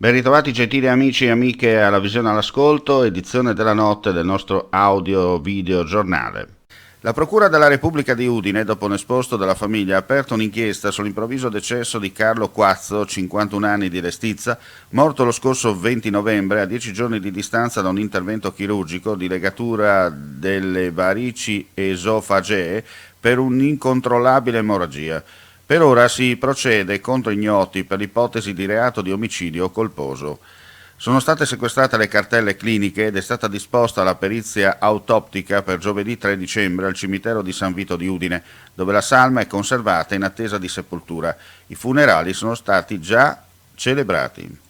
Ben ritrovati gentili amici e amiche alla Visione all'Ascolto, edizione della notte del nostro audio-video giornale. La Procura della Repubblica di Udine, dopo un esposto della famiglia, ha aperto un'inchiesta sull'improvviso decesso di Carlo Quazzo, 51 anni di Restizza, morto lo scorso 20 novembre a 10 giorni di distanza da un intervento chirurgico di legatura delle varici esofagee per un'incontrollabile emorragia. Per ora si procede contro ignoti per l'ipotesi di reato di omicidio colposo. Sono state sequestrate le cartelle cliniche ed è stata disposta la perizia autoptica per giovedì 3 dicembre al cimitero di San Vito di Udine, dove la salma è conservata in attesa di sepoltura. I funerali sono stati già celebrati.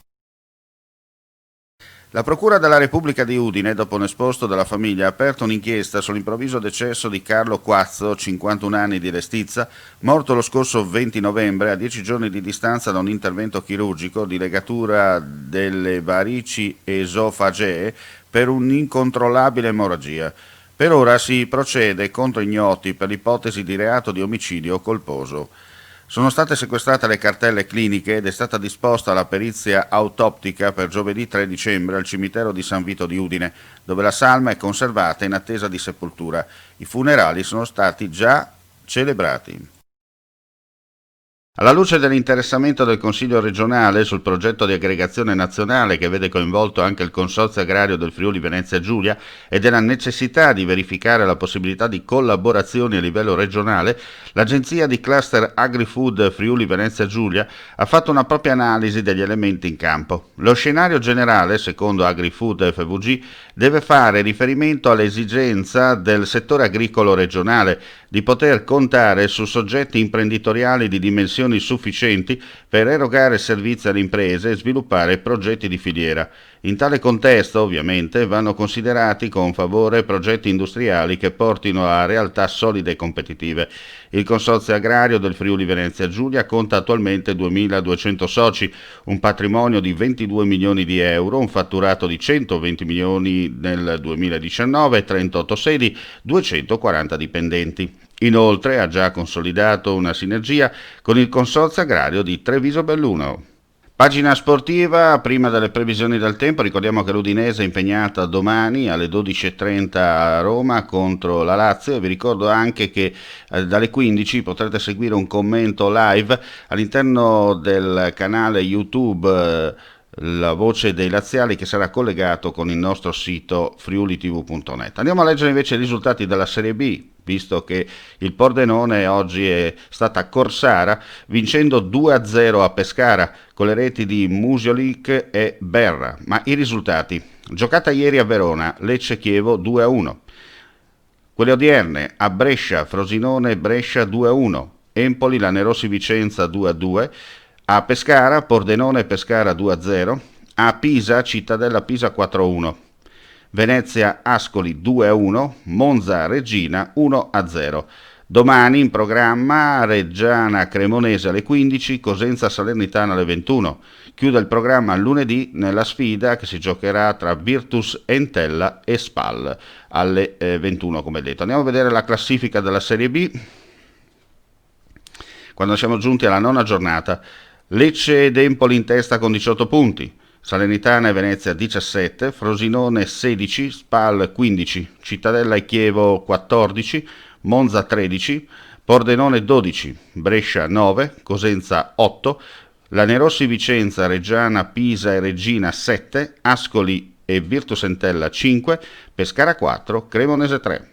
La Procura della Repubblica di Udine, dopo un esposto della famiglia, ha aperto un'inchiesta sull'improvviso decesso di Carlo Quazzo, 51 anni di Restizza, morto lo scorso 20 novembre a 10 giorni di distanza da un intervento chirurgico di legatura delle varici esofagee per un'incontrollabile emorragia. Per ora si procede contro ignoti per l'ipotesi di reato di omicidio colposo. Sono state sequestrate le cartelle cliniche ed è stata disposta la perizia autoptica per giovedì 3 dicembre al cimitero di San Vito di Udine, dove la salma è conservata in attesa di sepoltura. I funerali sono stati già celebrati. Alla luce dell'interessamento del Consiglio regionale sul progetto di aggregazione nazionale che vede coinvolto anche il Consorzio Agrario del Friuli Venezia Giulia e della necessità di verificare la possibilità di collaborazioni a livello regionale, l'Agenzia di Cluster Agri-Food Friuli Venezia Giulia ha fatto una propria analisi degli elementi in campo. Lo scenario generale, secondo Agri-Food FVG, deve fare riferimento all'esigenza del settore agricolo regionale di poter contare su soggetti imprenditoriali di dimensioni sufficienti per erogare servizi alle imprese e sviluppare progetti di filiera. In tale contesto, ovviamente, vanno considerati con favore progetti industriali che portino a realtà solide e competitive. Il Consorzio Agrario del Friuli Venezia Giulia conta attualmente 2.200 soci, un patrimonio di 22 milioni di euro, un fatturato di 120 milioni nel 2019, 38 sedi, 240 dipendenti. Inoltre ha già consolidato una sinergia con il Consorzio Agrario di Treviso Belluno. Pagina sportiva, prima delle previsioni del tempo, ricordiamo che l'Udinese è impegnata domani alle 12.30 a Roma contro la Lazio e vi ricordo anche che dalle 15 potrete seguire un commento live all'interno del canale YouTube La Voce dei Laziali che sarà collegato con il nostro sito friulitv.net. Andiamo a leggere invece i risultati della Serie B, visto che il Pordenone oggi è stata a Corsara vincendo 2-0 a Pescara con le reti di Musiolic e Berra. Ma i risultati: giocata ieri a Verona, Lecce-Chievo 2-1, quelle odierne a Brescia, Frosinone-Brescia 2-1, Empoli Lanerossi Vicenza 2-2, a Pescara Pordenone Pescara 2-0, a Pisa Cittadella Pisa 4-1, Venezia Ascoli 2-1, Monza Regina 1-0. Domani in programma Reggiana Cremonese alle 15, Cosenza Salernitana alle 21. Chiude il programma lunedì nella sfida che si giocherà tra Virtus Entella e Spal alle 21 come detto. Andiamo a vedere la classifica della Serie B. Quando siamo giunti alla nona giornata, Lecce ed Empoli in testa con 18 punti. Salernitana e Venezia 17, Frosinone 16, Spal 15, Cittadella e Chievo 14, Monza 13, Pordenone 12, Brescia 9, Cosenza 8, Lanerossi Vicenza, Reggiana, Pisa e Regina 7, Ascoli e Virtus Entella 5, Pescara 4, Cremonese 3.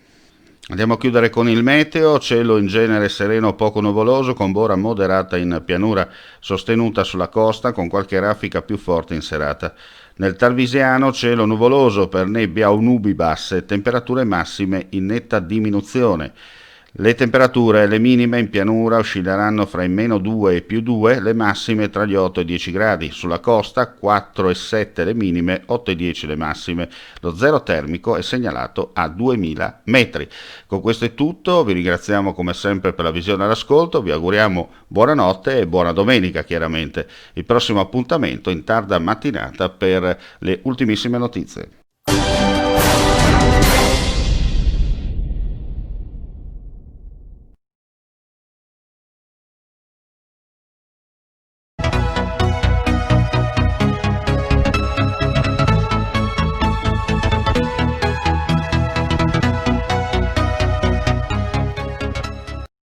Andiamo a chiudere con il meteo, cielo in genere sereno poco nuvoloso con bora moderata in pianura, sostenuta sulla costa con qualche raffica più forte in serata. Nel Tarvisiano cielo nuvoloso per nebbia o nubi basse, temperature massime in netta diminuzione. Le temperature, le minime in pianura oscilleranno fra i meno 2 e più 2, le massime tra gli 8 e i 10 gradi. Sulla costa 4 e 7 le minime, 8 e 10 le massime. Lo zero termico è segnalato a 2000 metri. Con questo è tutto, vi ringraziamo come sempre per la visione e l'ascolto, vi auguriamo buonanotte e buona domenica chiaramente. Il prossimo appuntamento in tarda mattinata per le ultimissime notizie.